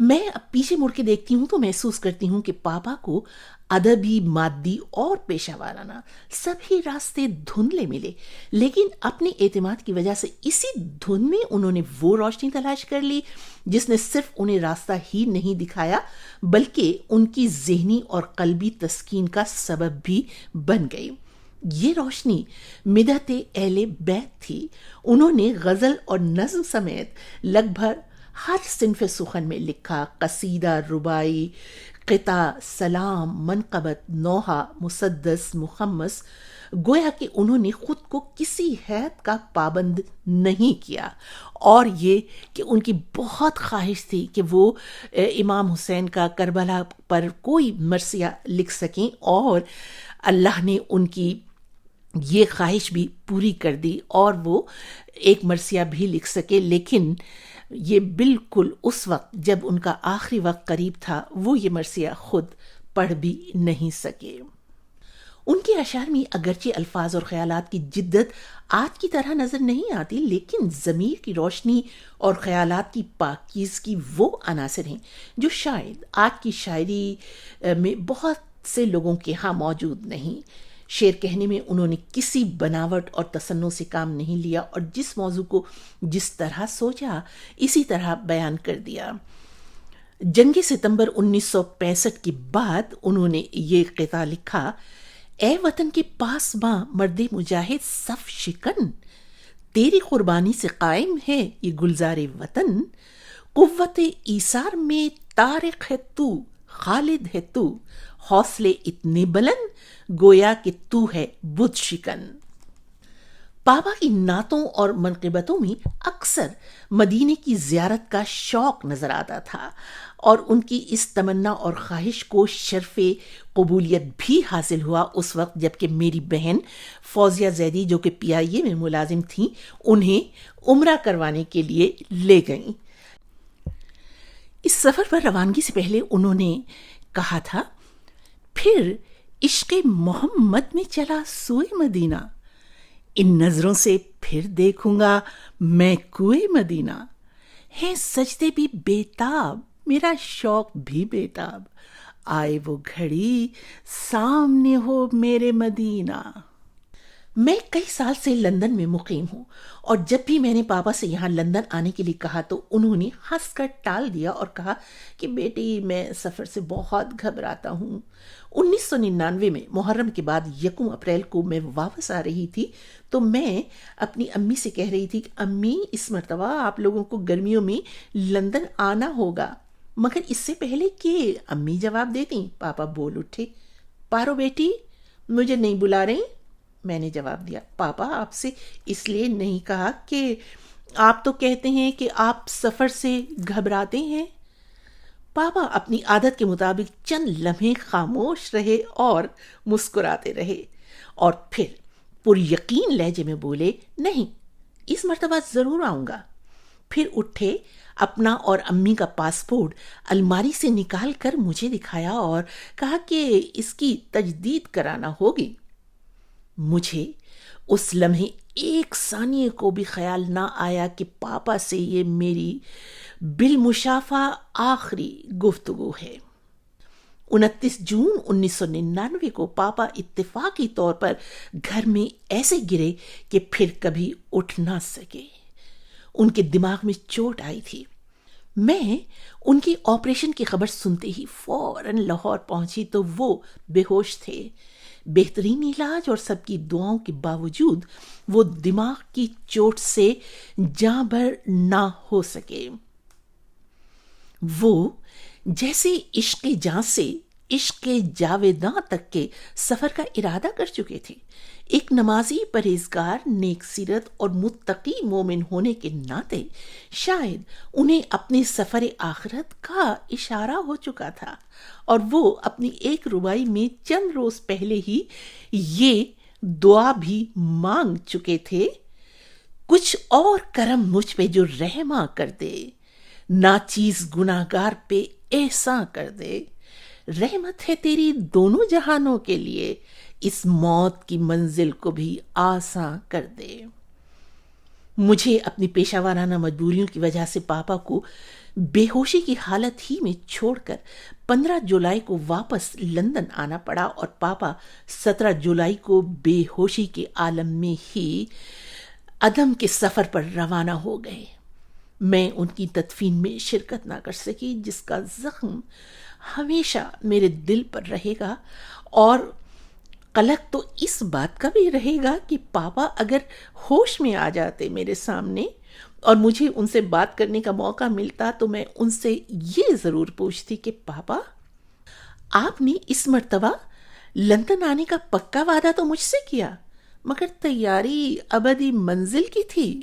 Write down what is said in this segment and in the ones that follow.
میں اب پیچھے مڑ کے دیکھتی ہوں تو محسوس کرتی ہوں کہ پاپا کو ادبی، مادی اور پیشہ وارانہ سبھی راستے دھندلے ملے، لیکن اپنے اعتماد کی وجہ سے اسی دھند میں انہوں نے وہ روشنی تلاش کر لی جس نے صرف انہیں راستہ ہی نہیں دکھایا بلکہ ان کی ذہنی اور قلبی تسکین کا سبب بھی بن گئی۔ یہ روشنی مدحت اہل بیت تھی۔ انہوں نے غزل اور نظم سمیت لگ بھگ ہر صنف سخن میں لکھا، قصیدہ، رباعی، قطع، سلام، منقبت، نوحہ، مسدس، مخمس، گویا کہ انہوں نے خود کو کسی حد کا پابند نہیں کیا، اور یہ کہ ان کی بہت خواہش تھی کہ وہ امام حسین کا کربلا پر کوئی مرثیہ لکھ سکیں، اور اللہ نے ان کی یہ خواہش بھی پوری کر دی اور وہ ایک مرثیہ بھی لکھ سکے، لیکن یہ بالکل اس وقت جب ان کا آخری وقت قریب تھا وہ یہ مرثیہ خود پڑھ بھی نہیں سکے۔ ان کے اشعار میں اگرچہ الفاظ اور خیالات کی جدت آج کی طرح نظر نہیں آتی، لیکن ضمیر کی روشنی اور خیالات کی پاکیزگی وہ عناصر ہیں جو شاید آج کی شاعری میں بہت سے لوگوں کے ہاں موجود نہیں۔ شعر کہنے میں انہوں نے کسی بناوٹ اور تصنع سے کام نہیں لیا، اور جس موضوع کو جس طرح سوچا اسی طرح بیان کر دیا۔ جنگ ستمبر 1965 کے بعد انہوں نے یہ قطعہ لکھا: اے وطن کے پاس باں مرد مجاہد صف شکن، تیری قربانی سے قائم ہے یہ گلزار وطن، قوت ایثار میں طارق ہے تو، خالد ہے تو، حوصلے اتنے بلند گویا کہ تو ہے بت شکن۔ پاپا کی نعتوں اور منقبتوں میں اکثر مدینے کی زیارت کا شوق نظر آتا تھا، اور ان کی اس تمنا اور خواہش کو شرف قبولیت بھی حاصل ہوا اس وقت جبکہ میری بہن فوزیہ زیدی جو کہ PIA میں ملازم تھیں انہیں عمرہ کروانے کے لیے لے گئیں۔ اس سفر پر روانگی سے پہلے انہوں نے کہا تھا: پھر عشق محمد میں چلا سوئے مدینہ، ان نظروں سے پھر دیکھوں گا میں کوئے مدینہ، ہیں سجدے بھی بےتاب میرا شوق بھی بےتاب، آئے وہ گھڑی سامنے ہو میرے مدینہ۔ میں کئی سال سے لندن میں مقیم ہوں، اور جب بھی میں نے پاپا سے یہاں لندن آنے کے لیے کہا تو انہوں نے ہنس کر ٹال دیا اور کہا کہ بیٹی میں سفر سے بہت گھبراتا ہوں۔ 1999 میں محرم کے بعد 1 اپریل کو میں واپس آ رہی تھی تو میں اپنی امی سے کہہ رہی تھی کہ امی اس مرتبہ آپ لوگوں کو گرمیوں میں لندن آنا ہوگا، مگر اس سے پہلے کہ امی جواب دیتی پاپا بول اٹھے: پارو بیٹی مجھے نہیں بلا رہی؟ میں نے جواب دیا: پاپا آپ سے اس لیے نہیں کہا کہ آپ تو کہتے ہیں کہ آپ سفر سے گھبراتے ہیں۔ پاپا اپنی عادت کے مطابق چند لمحے خاموش رہے اور مسکراتے رہے، اور پھر پر یقین لہجے میں بولے: نہیں، اس مرتبہ ضرور آؤں گا۔ پھر اٹھے، اپنا اور امی کا پاسپورٹ الماری سے نکال کر مجھے دکھایا اور کہا کہ اس کی تجدید کرانا ہوگی۔ مجھے اس لمحے ایک ثانیے کو بھی خیال نہ آیا کہ پاپا سے یہ میری بالمشافہ آخری گفتگو ہے۔ 29 جون 1999 کو پاپا اتفاقی طور پر گھر میں ایسے گرے کہ پھر کبھی اٹھ نہ سکے۔ ان کے دماغ میں چوٹ آئی تھی۔ میں ان کی آپریشن کی خبر سنتے ہی فوراً لاہور پہنچی تو وہ بے ہوش تھے۔ بہترین علاج اور سب کی دعاؤں کے باوجود وہ دماغ کی چوٹ سے جاں بھر نہ ہو سکے۔ وہ جیسے عشق جاں سے عشق جاویداں تک کے سفر کا ارادہ کر چکے تھے۔ ایک نمازی، پرہیزگار، نیک سیرت اور متقی مومن ہونے کے ناطے شاید انہیں اپنے سفر آخرت کا اشارہ ہو چکا تھا، اور وہ اپنی ایک رباعی میں چند روز پہلے ہی یہ دعا بھی مانگ چکے تھے: کچھ اور کرم مجھ پہ جو رحماں کر دے، ناچیز گناہگار پہ احساں کر دے، رحمت ہے تیری دونوں جہانوں کے لیے، اس موت کی منزل کو بھی آساں کر دے۔ مجھے اپنی پیشہ ورانہ مجبوریوں کی وجہ سے پاپا کو بے ہوشی کی حالت ہی میں چھوڑ کر 15 جولائی کو واپس لندن آنا پڑا اور پاپا 17 جولائی کو بے ہوشی کے عالم میں ہی عدم کے سفر پر روانہ ہو گئے۔ میں ان کی تدفین میں شرکت نہ کر سکی، جس کا زخم ہمیشہ میرے دل پر رہے گا، اور قلق تو اس بات کا بھی رہے گا کہ پاپا اگر ہوش میں آ جاتے میرے سامنے اور مجھے ان سے بات کرنے کا موقع ملتا تو میں ان سے یہ ضرور پوچھتی کہ پاپا، آپ نے اس مرتبہ لندن آنے کا پکا وعدہ تو مجھ سے کیا، مگر تیاری ابدی منزل کی تھی،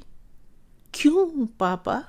کیوں پاپا؟